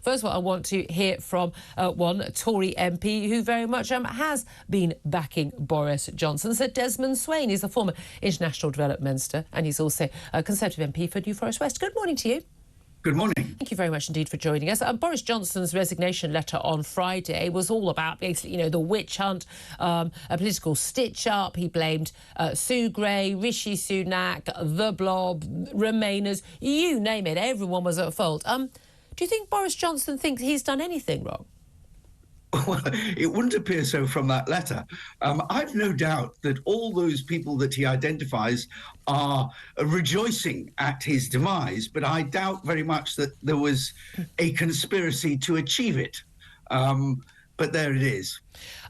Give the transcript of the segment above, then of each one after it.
First of all, I want to hear from one Tory MP who very much has been backing Boris Johnson. So Desmond Swayne is the former International Development Minister, and he's also a Conservative MP for New Forest West. Good morning to you. Good morning. Thank you very much indeed for joining us. Boris Johnson's resignation letter on Friday was all about basically, the witch hunt, a political stitch-up. He blamed Sue Gray, Rishi Sunak, the Blob, Remainers, you name it. Everyone was at fault. Do you think Boris Johnson thinks he's done anything wrong? Well, it wouldn't appear so from that letter. I've no doubt that all those people that he identifies are rejoicing at his demise, but I doubt very much that there was a conspiracy to achieve it. But there it is.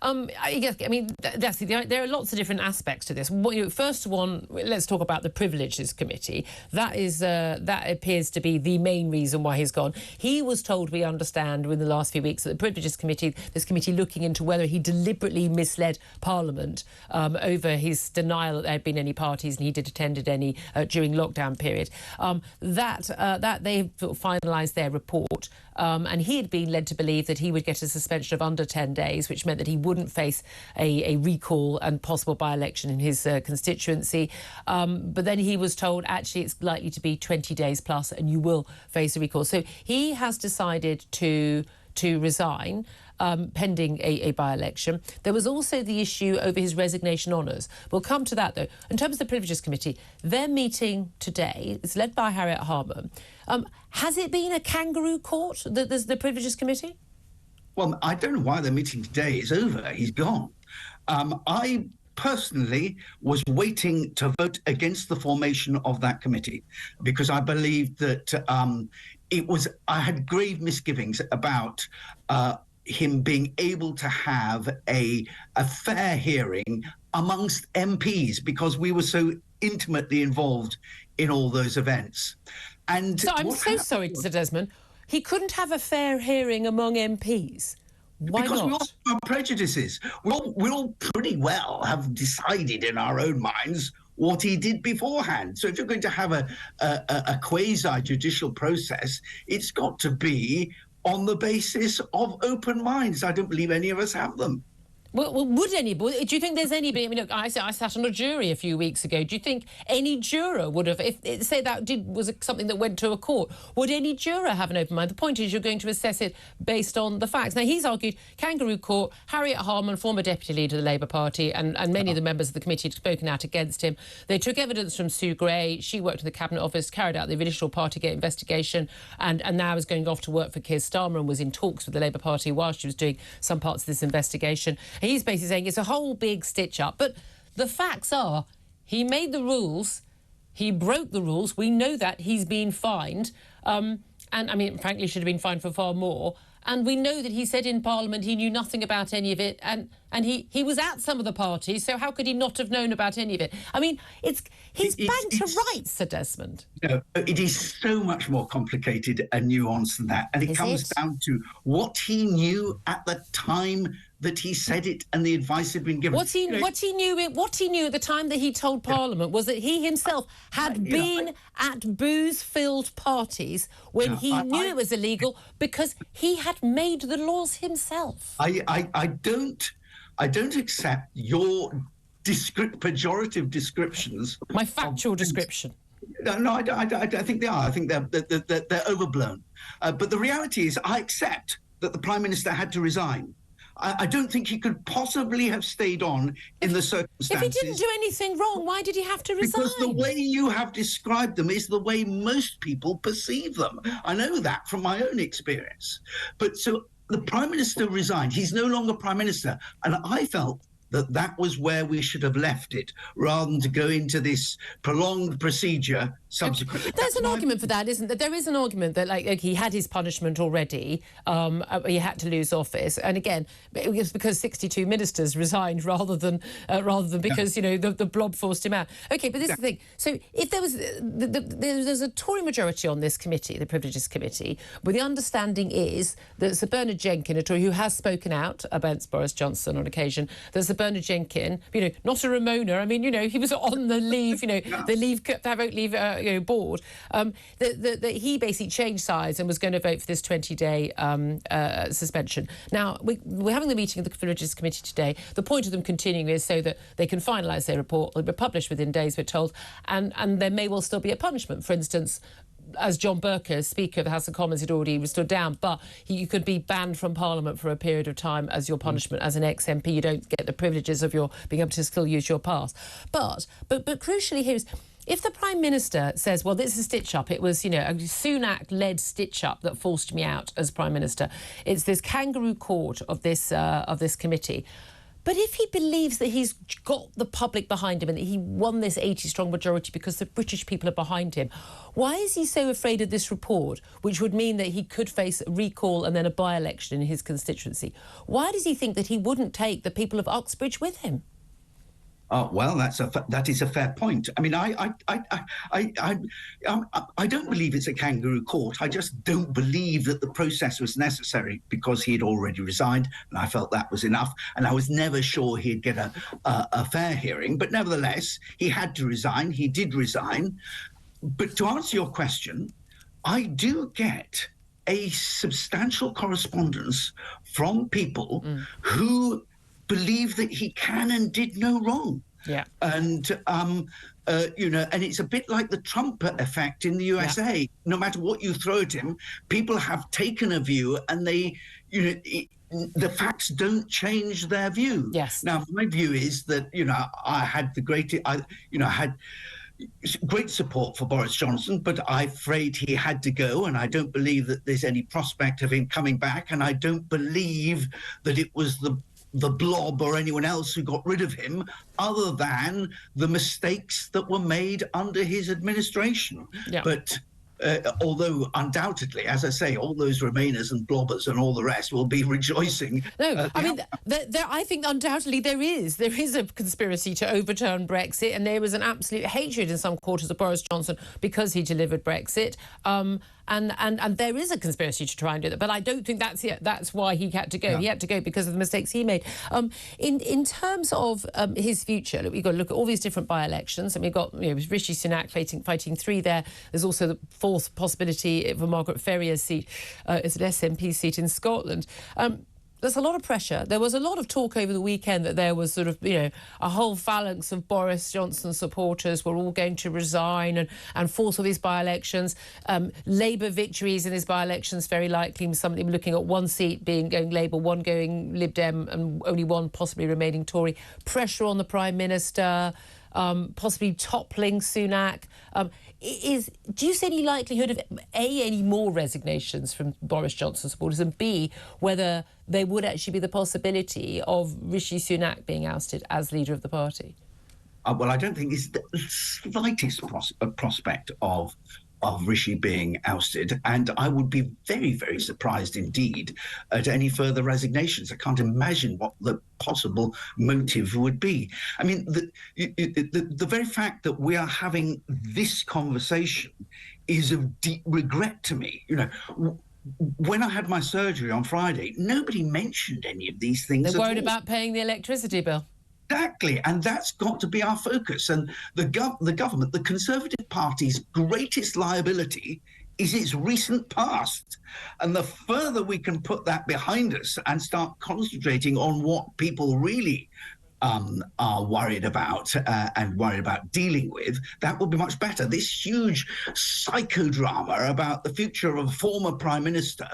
There are lots of different aspects to this. First one, let's talk about the Privileges Committee. That appears to be the main reason why he's gone. He was told, we understand, in the last few weeks, that the Privileges Committee, this committee looking into whether he deliberately misled Parliament over his denial that there had been any parties and he did attended any during lockdown period. That they've finalised their report, and he had been led to believe that he would get a suspension of under 10 days, which meant that he wouldn't face a recall and possible by-election in his constituency. But then he was told, actually, it's likely to be 20 days plus and you will face a recall. So he has decided to resign, pending a by-election. There was also the issue over his resignation honours. We'll come to that, though. In terms of the Privileges Committee, their meeting today, it's led by Harriet Harman. Has it been a kangaroo court, the Privileges Committee? Well, I don't know why the meeting today is over. He's gone. I personally was waiting to vote against the formation of that committee because I believed that I had grave misgivings about him being able to have a fair hearing amongst MPs because we were so intimately involved in all those events. And so I'm so sorry, Sir Desmond. He couldn't have a fair hearing among MPs. Why because not? we all have prejudices. We all pretty well have decided in our own minds what he did beforehand. So if you're going to have a quasi-judicial process, it's got to be on the basis of open minds. I don't believe any of us have them. Well, would anybody? Do you think there's anybody? I mean, look, I sat on a jury a few weeks ago. Do you think any juror would have, if say that was something that went to a court, would any juror have an open mind? The point is, you're going to assess it based on the facts. Now, he's argued kangaroo court. Harriet Harman, former deputy leader of the Labour Party, and many of the members of the committee had spoken out against him. They took evidence from Sue Gray. She worked in the Cabinet Office, carried out the initial Partygate investigation, and now is going off to work for Keir Starmer and was in talks with the Labour Party while she was doing some parts of this investigation. He's basically saying it's a whole big stitch-up. But the facts are, he made the rules, he broke the rules. We know that. He's been fined. And, I mean, frankly, should have been fined for far more. And we know that he said in Parliament he knew nothing about any of it. And he was at some of the parties, so how could he not have known about any of it? I mean, he's banged to rights, Sir Desmond. No, it is so much more complicated and nuanced than that. And it comes down to what he knew at the time that he said it and the advice had been given. What he knew at the time that he told Parliament was that he himself had been at booze-filled parties when he knew it was illegal because he had made the laws himself. I don't accept your pejorative descriptions. My factual description. No, I think they are. I think they're overblown. But the reality is, I accept that the Prime Minister had to resign. I don't think he could possibly have stayed on in the circumstances. If he didn't do anything wrong, why did he have to resign? Because the way you have described them is the way most people perceive them. I know that from my own experience. But so the Prime Minister resigned. He's no longer Prime Minister. And I felt that was where we should have left it, rather than to go into this prolonged procedure subsequently. There's an argument for that, isn't there? There is an argument that, like he had his punishment already. He had to lose office, and again, it was because 62 ministers resigned rather than because the blob forced him out. Okay, but this is the thing. So if there was there's a Tory majority on this committee, the Privileges Committee, but the understanding is that Sir Bernard Jenkin, a Tory who has spoken out against Boris Johnson on occasion, that Sir Bernard Jenkin, not a Ramona. I mean, he was on the leave, the vote leave board, that he basically changed sides and was going to vote for this 20-day suspension. Now, we're having the meeting of the Privileges Committee today. The point of them continuing is so that they can finalise their report. It'll be published within days, we're told, and there may well still be a punishment. For instance, as John Bercow, Speaker of the House of Commons, had already stood down, but you could be banned from Parliament for a period of time as your punishment. As an ex-MP, you don't get the privileges of your being able to still use your pass. But crucially here is, if the Prime Minister says, well, this is a stitch-up, it was, a Sunak-led stitch-up that forced me out as Prime Minister. It's this kangaroo court of this committee. But if he believes that he's got the public behind him and that he won this 80-strong majority because the British people are behind him, why is he so afraid of this report, which would mean that he could face a recall and then a by-election in his constituency? Why does he think that he wouldn't take the people of Uxbridge with him? Oh, well, that is a fair point. I mean, I don't believe it's a kangaroo court. I just don't believe that the process was necessary because he had already resigned, and I felt that was enough. And I was never sure he'd get a fair hearing. But nevertheless, he had to resign. He did resign. But to answer your question, I do get a substantial correspondence from people who believe that he can and did no wrong. Yeah. And, and it's a bit like the Trump effect in the USA. Yeah. No matter what you throw at him, people have taken a view and they, the facts don't change their view. Yes. Now, my view is that, I had great support for Boris Johnson, but I'm afraid he had to go, and I don't believe that there's any prospect of him coming back, and I don't believe that it was the blob or anyone else who got rid of him, other than the mistakes that were made under his administration. Yeah. But although undoubtedly, as I say, all those Remainers and blobbers and all the rest will be rejoicing. No, I mean, I think undoubtedly there is a conspiracy to overturn Brexit, and there was an absolute hatred in some quarters of Boris Johnson because he delivered Brexit. And there is a conspiracy to try and do that, but I don't think that's it. That's why he had to go. Yeah. He had to go because of the mistakes he made. In terms of his future, look, we've got to look at all these different by-elections, and we've got Rishi Sunak fighting three there. There's also the fourth possibility of a Margaret Ferrier's seat as an SNP seat in Scotland. There's a lot of pressure. There was a lot of talk over the weekend that there was sort of, a whole phalanx of Boris Johnson supporters were all going to resign and force all these by-elections. Labour victories in these by-elections, very likely, somebody looking at one seat going Labour, one going Lib Dem, and only one possibly remaining Tory. Pressure on the Prime Minister, possibly toppling Sunak. Do you see any likelihood of, A, any more resignations from Boris Johnson supporters, and B, whether there would actually be the possibility of Rishi Sunak being ousted as leader of the party? Well, I don't think it's the slightest prospect of Rishi being ousted, and I would be very, very surprised indeed at any further resignations. I can't imagine what the possible motive would be. I mean, the very fact that we are having this conversation is of deep regret to me. When I had my surgery on Friday, nobody mentioned any of these things. They're worried about paying the electricity bill. Exactly, and that's got to be our focus. And the government, the Conservative Party's greatest liability is its recent past. And the further we can put that behind us and start concentrating on what people really are worried about and worried about dealing with, that would be much better. This huge psychodrama about the future of a former Prime Minister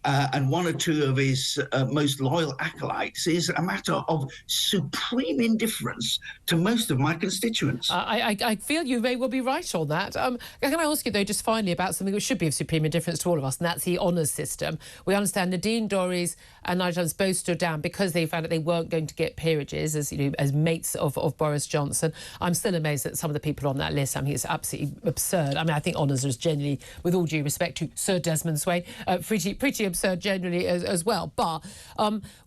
and one or two of his most loyal acolytes is a matter of supreme indifference to most of my constituents. I feel you may well be right on that. Can I ask you, though, just finally about something which should be of supreme indifference to all of us, and that's the honours system. We understand Nadine Dorries and Nigel Adams both stood down because they found that they weren't going to get peerages as mates of Boris Johnson. I'm still amazed at some of the people on that list. I mean, it's absolutely absurd. I mean, I think honours is generally, with all due respect to Sir Desmond Swayne, pretty absurd generally as well. But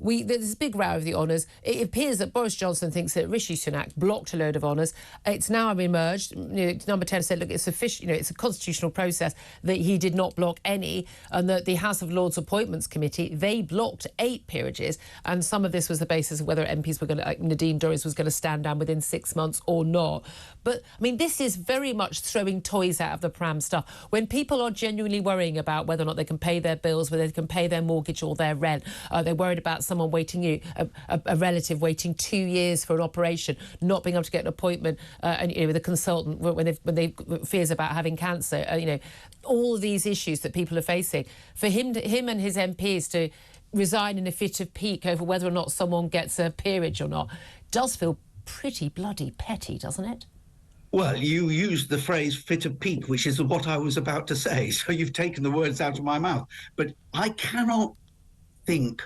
there's this big row of the honours. It appears that Boris Johnson thinks that Rishi Sunak blocked a load of honours. It's now emerged. Number 10 said, look, it's official. It's a constitutional process that he did not block any, and that the House of Lords Appointments Committee, they blocked 8 peerages, and some of this was the basis of whether MPs were going to Nadine Dorries was going to stand down within 6 months or not. But, I mean, this is very much throwing toys out of the pram stuff. When people are genuinely worrying about whether or not they can pay their bills, whether they can pay their mortgage or their rent, they're worried about someone a relative waiting 2 years for an operation, not being able to get an appointment with a consultant when they fears about having cancer, all these issues that people are facing. For him and his MPs to resign in a fit of pique over whether or not someone gets a peerage or not does feel pretty bloody petty, doesn't it? Well, you used the phrase fit of pique, which is what I was about to say. So you've taken the words out of my mouth. But I cannot think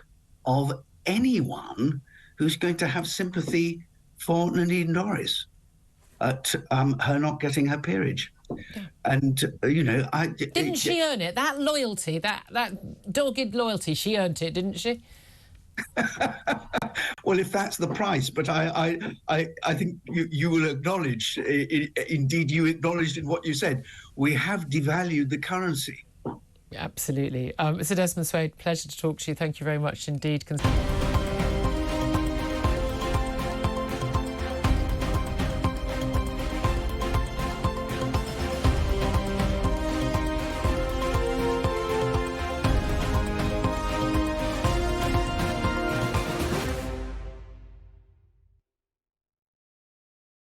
of anyone who's going to have sympathy for Nadine Dorries at her not getting her peerage. Yeah. And, Didn't she earn it? That loyalty, that dogged loyalty, she earned it, didn't she? Well, if that's the price, but I think you will acknowledge, indeed you acknowledged in what you said, we have devalued the currency. Absolutely. Mr. Desmond Swayne, pleasure to talk to you. Thank you very much indeed.